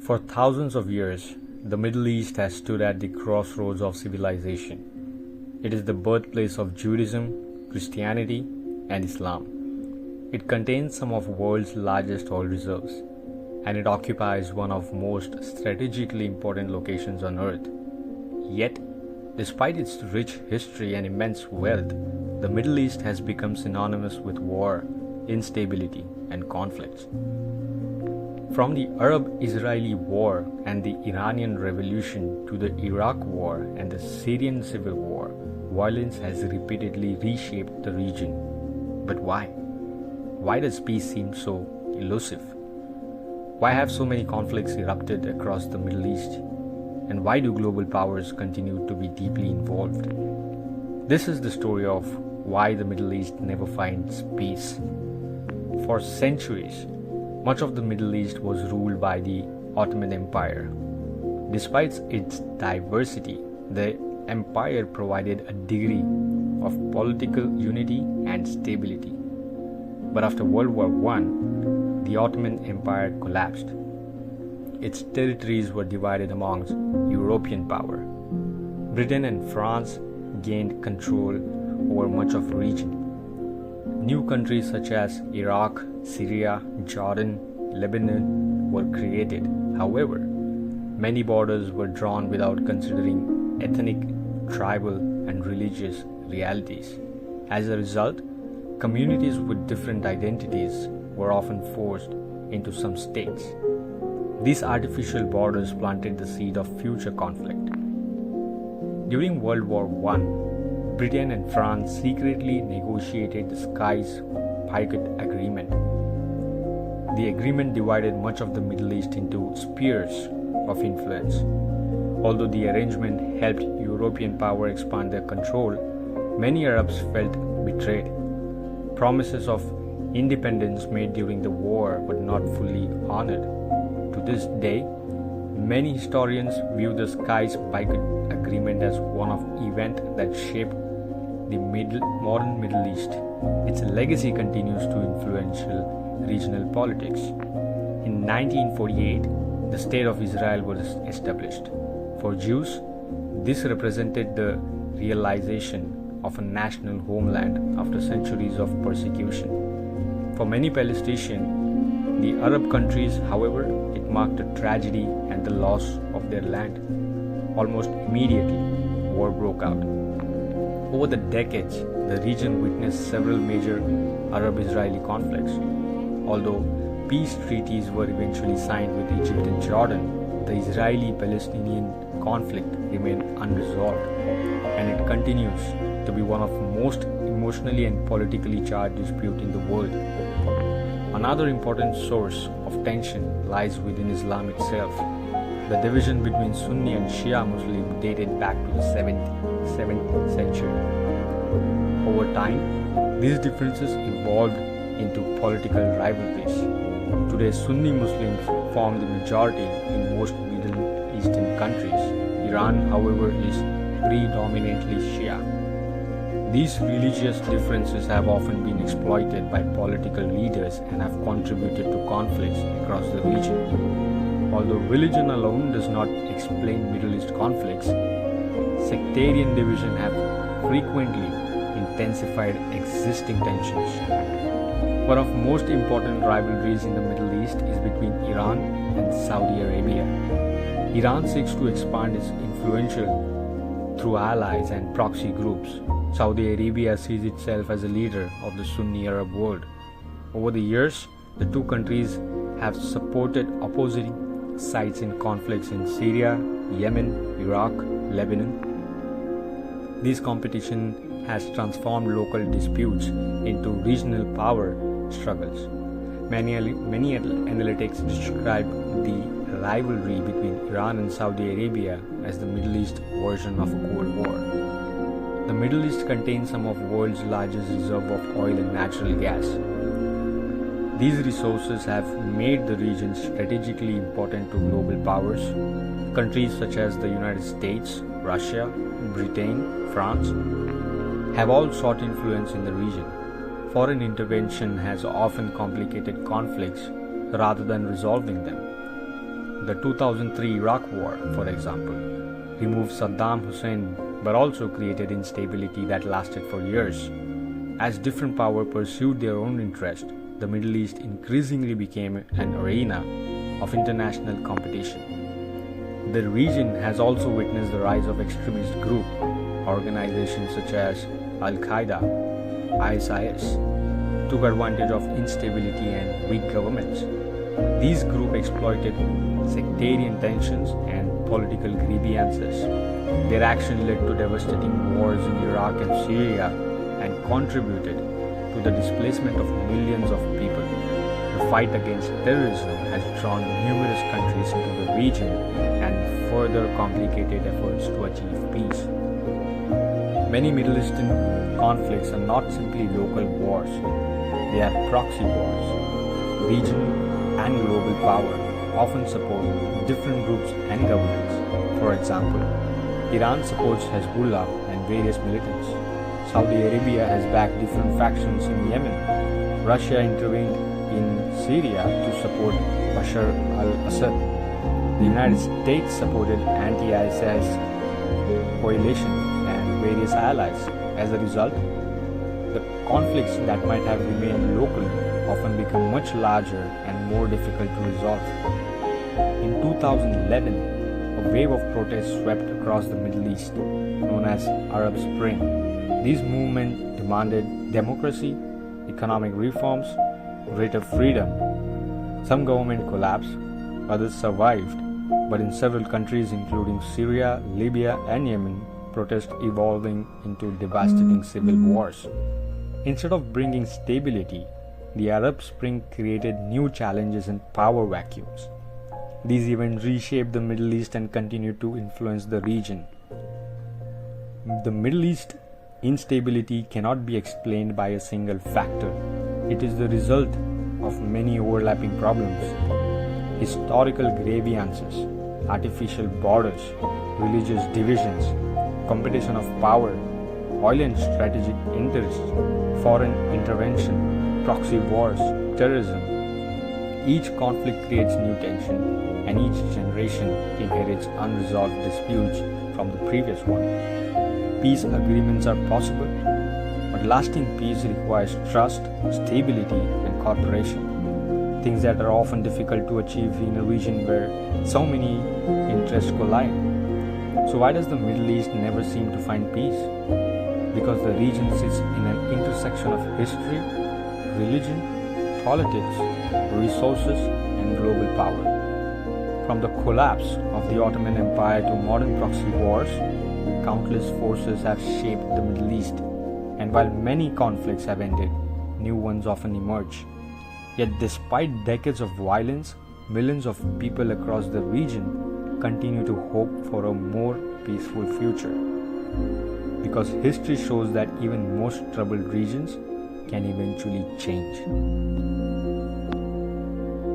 For thousands of years, the Middle East has stood at the crossroads of civilization. It is the birthplace of Judaism, Christianity, and Islam. It contains some of the world's largest oil reserves, and it occupies one of the most strategically important locations on Earth. Yet, despite its rich history and immense wealth, the Middle East has become synonymous with war, instability, and conflicts. From the Arab-Israeli War and the Iranian Revolution to the Iraq War and the Syrian Civil War, violence has repeatedly reshaped the region. But why? Why does peace seem so elusive? Why have so many conflicts erupted across the Middle East? And why do global powers continue to be deeply involved? This is the story of why the Middle East never finds peace. For centuries, much of the Middle East was ruled by the Ottoman Empire. Despite its diversity, the empire provided a degree of political unity and stability. But after World War I, the Ottoman Empire collapsed. Its territories were divided amongst European power. Britain and France gained control over much of the region. New countries such as Iraq, Syria, Jordan, Lebanon were created. However, many borders were drawn without considering ethnic, tribal, and religious realities. As a result, communities with different identities were often forced into some states. These artificial borders planted the seed of future conflict. During World War I, Britain and France secretly negotiated the Sykes-Picot Agreement. The agreement divided much of the Middle East into spheres of influence. Although the arrangement helped European power expand their control, many Arabs felt betrayed. Promises of independence made during the war were not fully honored. To this day, many historians view the Sykes-Picot Agreement as one of the events that shaped the modern Middle East. Its legacy continues to influence regional politics. In 1948, the State of Israel was established. For Jews, this represented the realization of a national homeland after centuries of persecution. For many Palestinians, the Arab countries, however, it marked a tragedy and the loss of their land. Almost immediately, war broke out. Over the decades, the region witnessed several major Arab-Israeli conflicts. Although peace treaties were eventually signed with Egypt and Jordan, the Israeli-Palestinian conflict remained unresolved, and it continues to be one of the most emotionally and politically charged disputes in the world. Another important source of tension lies within Islam itself. The division between Sunni and Shia Muslims dated back to the 7th century. Over time, these differences evolved into political rivalries. Today, Sunni Muslims form the majority in most Middle Eastern countries. Iran, however, is predominantly Shia. These religious differences have often been exploited by political leaders and have contributed to conflicts across the region. Although religion alone does not explain Middle East conflicts, sectarian divisions have frequently intensified existing tensions. One of the most important rivalries in the Middle East is between Iran and Saudi Arabia. Iran seeks to expand its influence through allies and proxy groups. Saudi Arabia sees itself as a leader of the Sunni Arab world. Over the years, the two countries have supported opposing sides in conflicts in Syria, Yemen, Iraq, Lebanon. This competition has transformed local disputes into regional power struggles. Many analytics describe the rivalry between Iran and Saudi Arabia as the Middle East version of a Cold War. The Middle East contains some of the world's largest reserves of oil and natural gas. These resources have made the region strategically important to global powers. Countries such as the United States, Russia, Britain, France have all sought influence in the region. Foreign intervention has often complicated conflicts rather than resolving them. The 2003 Iraq War, for example, removed Saddam Hussein but also created instability that lasted for years. As different powers pursued their own interest, the Middle East increasingly became an arena of international competition. The region has also witnessed the rise of extremist groups. Organizations such as Al-Qaeda, ISIS, took advantage of instability and weak governments. These groups exploited sectarian tensions and political grievances. Their action led to devastating wars in Iraq and Syria and contributed to the displacement of millions of people. The fight against terrorism has drawn numerous countries into the region and further complicated efforts to achieve peace. Many Middle Eastern conflicts are not simply local wars, they are proxy wars. Regional and global power often support different groups and governments. For example, Iran supports Hezbollah and various militants. Saudi Arabia has backed different factions in Yemen. Russia intervened in Syria to support Bashar al-Assad. The United States supported anti-ISIS coalition and various allies. As a result, the conflicts that might have remained local often become much larger and more difficult to resolve. In 2011, a wave of protests swept across the Middle East, known as Arab Spring. These movements demanded democracy, economic reforms, greater freedom. Some governments collapsed, others survived, but in several countries including Syria, Libya and Yemen, protests evolving into devastating civil wars. Instead of bringing stability, the Arab Spring created new challenges and power vacuums. These events reshaped the Middle East and continue to influence the region. The Middle East instability cannot be explained by a single factor. It is the result of many overlapping problems. Historical grievances, artificial borders, religious divisions, competition of power, oil and strategic interests, foreign intervention, proxy wars, terrorism. Each conflict creates new tension, and each generation inherits unresolved disputes from the previous one. Peace agreements are possible, but lasting peace requires trust, stability, and cooperation, things that are often difficult to achieve in a region where so many interests collide. So why does the Middle East never seem to find peace? Because the region sits in an intersection of history, religion, politics, resources, and global power. From the collapse of the Ottoman Empire to modern proxy wars, countless forces have shaped the Middle East, and while many conflicts have ended, new ones often emerge. Yet despite decades of violence, millions of people across the region continue to hope for a more peaceful future. Because history shows that even most troubled regions can eventually change.